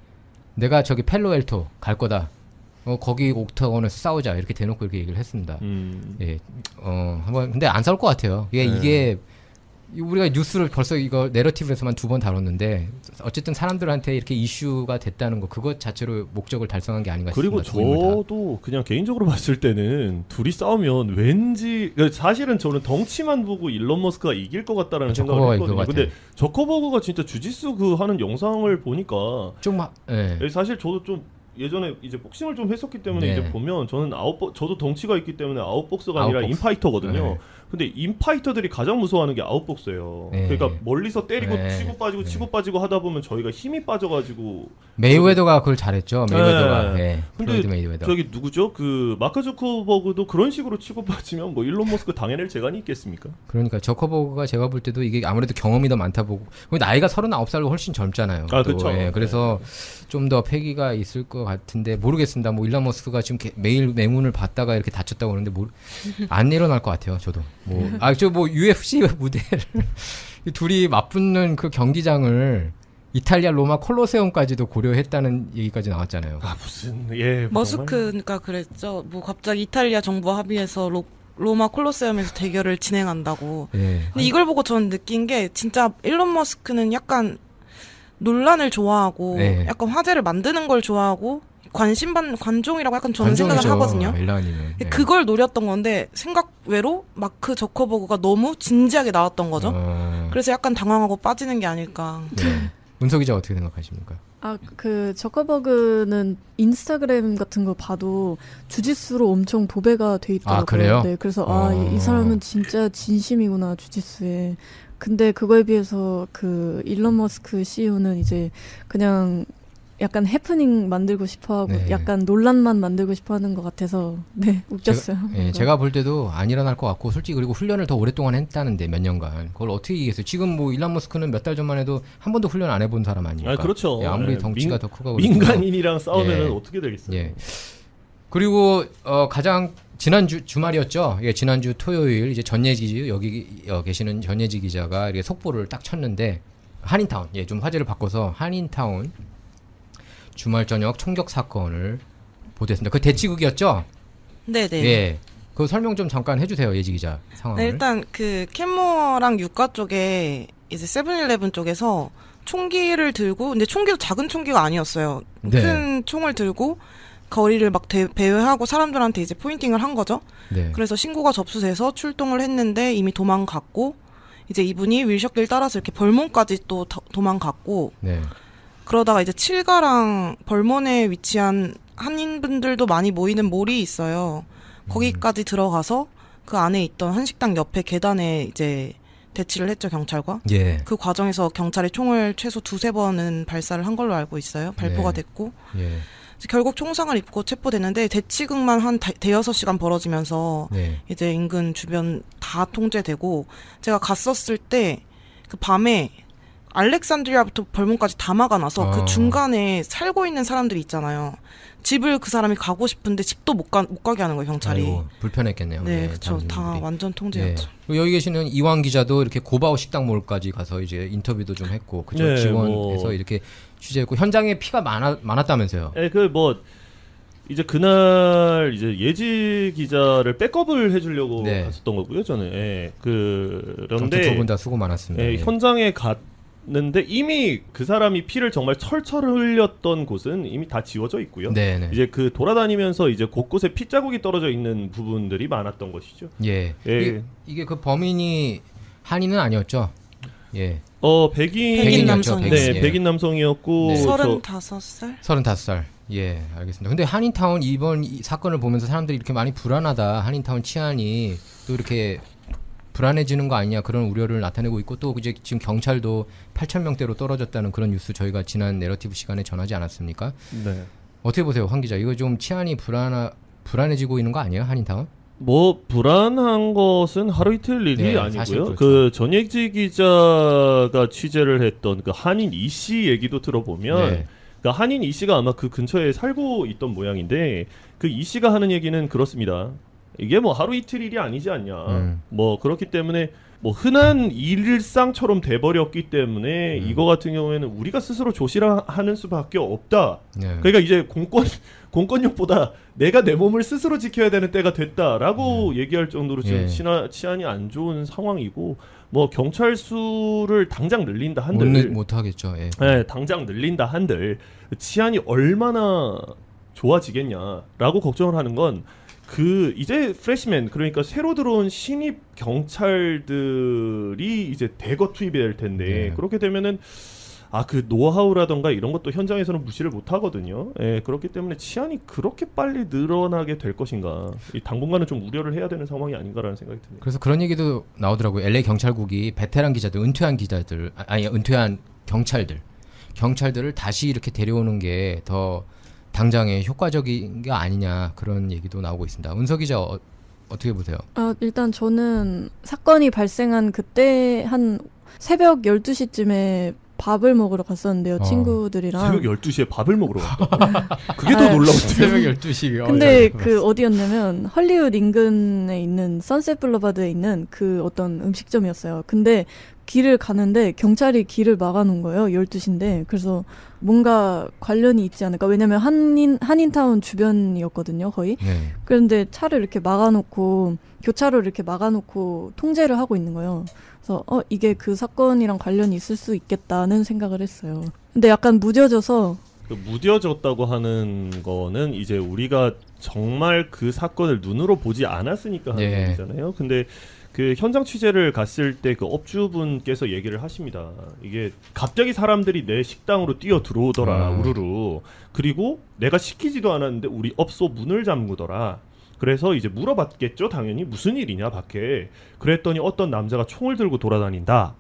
내가 저기 펠로엘토 갈 거다. 거기 옥타곤에서 싸우자. 이렇게 대놓고 이렇게 얘기를 했습니다. 예, 한번 근데 안 싸울 것 같아요. 이게 우리가 뉴스를 벌써 이거 내러티브에서만 2번 다뤘는데, 어쨌든 사람들한테 이렇게 이슈가 됐다는 거, 그것 자체로 목적을 달성한 게 아닌가 싶습니다. 그리고 저도 그냥 개인적으로 봤을 때는 둘이 싸우면 왠지, 사실은 저는 덩치만 보고 일론 머스크가 이길 것 같다라는 생각을 했거든요. 근데 저커버그가 진짜 주짓수 그 하는 영상을 보니까 좀 사실 저도 좀 예전에 이제 복싱을 좀 했었기 때문에 이제 보면 저는 저도 덩치가 있기 때문에 아웃복서가 아니라 인파이터거든요. 근데 인파이터들이 가장 무서워하는 게 아웃복서예요. 그러니까 멀리서 때리고 치고 빠지고 치고 빠지고 하다 보면 저희가 힘이 빠져가지고. 메이웨더가 그걸 잘했죠. 메이웨더가. 근데 저기 누구죠? 그 마크 저커버그도 그런 식으로 치고 빠지면 뭐 일론 머스크 당해낼 재간이 있겠습니까? 그러니까 저커버그가 제가 볼 때도 이게 아무래도 경험이 더 많다 보고, 나이가 39살로 훨씬 젊잖아요. 그렇죠. 그래서 좀 더 패기가 있을 것 같은데 모르겠습니다. 뭐 일론 머스크가 지금 매일 맹운을 받다가 이렇게 다쳤다고 그러는데 안 일어날 것 같아요. 저도. 뭐 UFC 무대를 둘이 맞붙는 그 경기장을 이탈리아 로마 콜로세움까지도 고려했다는 얘기까지 나왔잖아요. 무슨 머스크가 그랬죠. 뭐 갑자기 이탈리아 정부 합의해서 로마 콜로세움에서 대결을 진행한다고. 근데 이걸 보고 저는 느낀 게, 진짜 일론 머스크는 약간 논란을 좋아하고 약간 화제를 만드는 걸 좋아하고 관종이라고 약간 저는 생각을 하거든요. 그걸 노렸던 건데 생각 외로 마크 저커버그가 너무 진지하게 나왔던 거죠. 그래서 약간 당황하고 빠지는 게 아닐까. 문석 기자 어떻게 생각하십니까? 그 저커버그는 인스타그램 같은 거 봐도 주짓수로 엄청 도배가 돼 있더라고요. 그래요? 네, 그래서 이 사람은 진짜 진심이구나 주짓수에. 근데 그거에 비해서 그 일론 머스크 CEO는 이제 그냥 약간 해프닝 만들고 싶어하고 약간 논란만 만들고 싶어하는 것 같아서 웃겼어요. 제가 볼 때도 안 일어날 것 같고, 솔직히 그리고 훈련을 더 오랫동안 했다는데 몇 년간 그걸 어떻게 이기겠어요? 지금 뭐 일론 머스크는 몇 달 전만 해도 한 번도 훈련 안 해본 사람 아니니까. 그렇죠. 아무리 덩치가 더 크고 민간인이랑 싸우면 어떻게 되겠어요? 그리고 가장 지난주 주말이었죠. 지난주 토요일 이제 전예지 여기 계시는 전예지 기자가 이렇게 속보를 딱 쳤는데, 한인타운 좀 화제를 바꿔서 한인타운 주말 저녁 총격 사건을 보도했습니다. 그 대치극이었죠? 네네. 그 설명 좀 잠깐 해주세요, 예지 기자 상황을. 일단 그 캔모랑 유가 쪽에 이제 세븐일레븐 쪽에서 총기를 들고, 근데 총기도 작은 총기가 아니었어요. 큰 총을 들고 거리를 막 배회하고 사람들한테 이제 포인팅을 한 거죠. 그래서 신고가 접수돼서 출동을 했는데 이미 도망갔고, 이제 이분이 윌셔길 따라서 이렇게 벌몬까지 또 도망갔고, 그러다가 이제 칠가랑 벌몬에 위치한 한인분들도 많이 모이는 몰이 있어요. 거기까지 들어가서 그 안에 있던 한식당 옆에 계단에 이제 대치를 했죠, 경찰과. 그 과정에서 경찰이 총을 최소 2-3번은 발사를 한 걸로 알고 있어요. 발포가 됐고. 결국 총상을 입고 체포됐는데, 대치극만 한 대여섯 시간 벌어지면서 이제 인근 주변 다 통제되고, 제가 갔었을 때 그 밤에 알렉산드리아부터 벌몬까지 다 막아놔서 그 중간에 살고 있는 사람들이 있잖아요. 집을 그 사람이 가고 싶은데 집도 못 가게 하는 거예요, 경찰이. 아이고, 불편했겠네요. 네, 그렇죠. 다 완전 통제였죠. 네. 여기 계시는 이완 기자도 이렇게 고바오 식당몰까지 가서 이제 인터뷰도 좀 했고, 그죠? 네, 지원해서 이렇게 취재했고 현장에 피가 많았다면서요. 네, 이제 그날 이제 예지 기자를 백업을 해주려고 갔었던 거고요, 저는. 예, 그런데 두 분 다 수고 많았습니다. 예, 현장에 갔는데 이미 그 사람이 피를 정말 철철 흘렸던 곳은 이미 다 지워져 있고요. 네네. 이제 돌아다니면서 이제 곳곳에 피 자국이 떨어져 있는 부분들이 많았던 것이죠. 예. 이게 그 범인이 한인은 아니었죠. 예. 백인 남성이었죠. 네, 백인 남성이었고 35살? 35살. 예, 알겠습니다. 근데 한인타운 이번 이 사건을 보면서 사람들이 이렇게 많이 불안하다. 한인타운 치안이 또 이렇게 불안해지는 거 아니냐 그런 우려를 나타내고 있고 또 이제 지금 경찰도 8,000명대로 떨어졌다는 그런 뉴스 저희가 지난 내러티브 시간에 전하지 않았습니까? 네. 어떻게 보세요, 황 기자? 이거 좀 치안이 불안해지고 있는 거 아니에요, 한인타운? 불안한 것은 하루 이틀 일이 아니고요. 그렇죠. 전예지 기자가 취재를 했던 그 한인 이 씨 얘기도 들어보면 그러니까 한인 이 씨가 아마 그 근처에 살고 있던 모양인데 그 이 씨가 하는 얘기는 그렇습니다. 이게 하루 이틀 일이 아니지 않냐. 그렇기 때문에 흔한 일상처럼 돼버렸기 때문에 이거 같은 경우에는 우리가 스스로 조심하는 수밖에 없다. 그러니까 이제 공권력보다 내가 내 몸을 스스로 지켜야 되는 때가 됐다라고 얘기할 정도로 지금 치안이 안 좋은 상황이고 경찰 수를 당장 늘린다 한들 못 하겠죠. 예. 네, 당장 늘린다 한들 치안이 얼마나 좋아지겠냐라고 걱정을 하는 건 이제 프레시맨 그러니까 새로 들어온 신입 경찰들이 이제 대거 투입이 될 텐데 그렇게 되면은 그 노하우라던가 이런 것도 현장에서는 무시를 못 하거든요. 예, 그렇기 때문에 치안이 그렇게 빨리 늘어나게 될 것인가. 당분간은 좀 우려를 해야 되는 상황이 아닌가라는 생각이 듭니다. 그래서 그런 얘기도 나오더라고요. LA 경찰국이 베테랑 기자들, 은퇴한 경찰들을 다시 이렇게 데려오는 게 더 당장에 효과적인 게 아니냐 그런 얘기도 나오고 있습니다. 은서 기자 어떻게 보세요? 일단 저는 사건이 발생한 그때 한 새벽 12시쯤에 밥을 먹으러 갔었는데요. 친구들이랑. 새벽 12시에 밥을 먹으러 갔다. 그게 더 놀라운데요. 새벽 12시. 근데 어디였냐면 헐리우드 인근에 있는 선셋 블러바드에 있는 어떤 음식점이었어요. 근데 길을 가는데 경찰이 길을 막아놓은 거예요. 12시인데. 그래서 뭔가 관련이 있지 않을까. 왜냐면 한인타운 주변이었거든요. 거의. 그런데 차를 이렇게 막아놓고 교차로를 이렇게 막아놓고 통제를 하고 있는 거예요. 그래서 이게 그 사건이랑 관련이 있을 수 있겠다는 생각을 했어요. 근데 약간 무뎌져서 무뎌졌다고 하는 거는 이제 우리가 정말 그 사건을 눈으로 보지 않았으니까 하는 얘기잖아요. 근데 현장 취재를 갔을 때 업주분께서 얘기를 하십니다. 이게 갑자기 사람들이 내 식당으로 뛰어 들어오더라, 우르르. 그리고 내가 시키지도 않았는데 우리 업소 문을 잠그더라. 그래서 이제 물어봤겠죠, 당연히. 무슨 일이냐, 밖에. 그랬더니 어떤 남자가 총을 들고 돌아다닌다.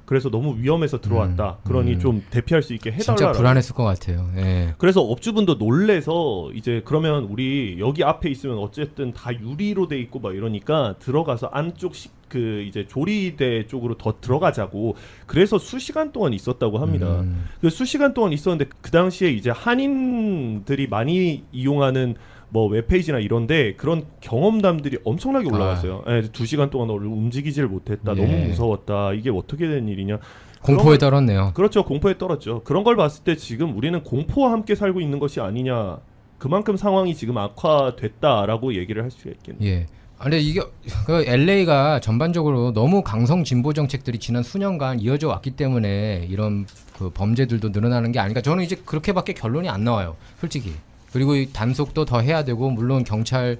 그래서 너무 위험해서 들어왔다. 그러니 좀 대피할 수 있게 해달라. 진짜 불안했을 것 같아요. 예. 그래서 업주분도 놀래서 이제 그러면 우리 여기 앞에 있으면 어쨌든 다 유리로 돼 있고 이러니까 들어가서 안쪽 이제 조리대 쪽으로 더 들어가자고. 그래서 수시간 동안 있었다고 합니다. 수시간 동안 있었는데 그 당시에 이제 한인들이 많이 이용하는 웹페이지나 이런데 그런 경험담들이 엄청나게 올라왔어요. 2시간 동안 움직이질 못했다. 너무 무서웠다. 이게 어떻게 된 일이냐. 공포에 떨었네요. 그렇죠. 공포에 떨었죠. 그런 걸 봤을 때 지금 우리는 공포와 함께 살고 있는 것이 아니냐. 그만큼 상황이 지금 악화됐다라고 얘기를 할 수 있겠네요. 예. 근데 이게 LA가 전반적으로 너무 강성 진보 정책들이 지난 수년간 이어져 왔기 때문에 이런 범죄들도 늘어나는 게 아닐까. 저는 이제 그렇게밖에 결론이 안 나와요. 솔직히. 그리고 이 단속도 더 해야 되고 물론 경찰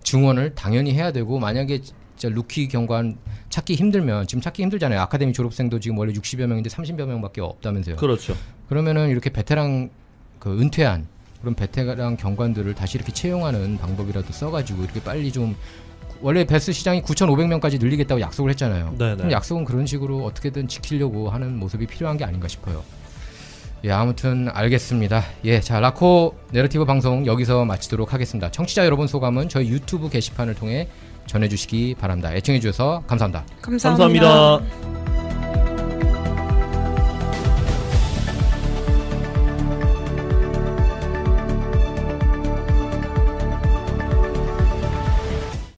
증원을 당연히 해야 되고 만약에 진짜 루키 경관 찾기 힘들면 지금 찾기 힘들잖아요. 아카데미 졸업생도 지금 원래 60여 명인데 30여 명밖에 없다면서요. 그렇죠. 그러면은 이렇게 베테랑 은퇴한 그런 베테랑 경관들을 다시 이렇게 채용하는 방법이라도 써가지고 이렇게 빨리 좀 원래 베스 시장이 9,500명까지 늘리겠다고 약속을 했잖아요. 그럼 약속은 그런 식으로 어떻게든 지키려고 하는 모습이 필요한 게 아닌가 싶어요. 예, 아무튼 알겠습니다. 예, 자, 라코 내러티브 방송 여기서 마치도록 하겠습니다. 청취자 여러분 소감은 저희 유튜브 게시판을 통해 전해주시기 바랍니다. 애청해주셔서 감사합니다. 감사합니다.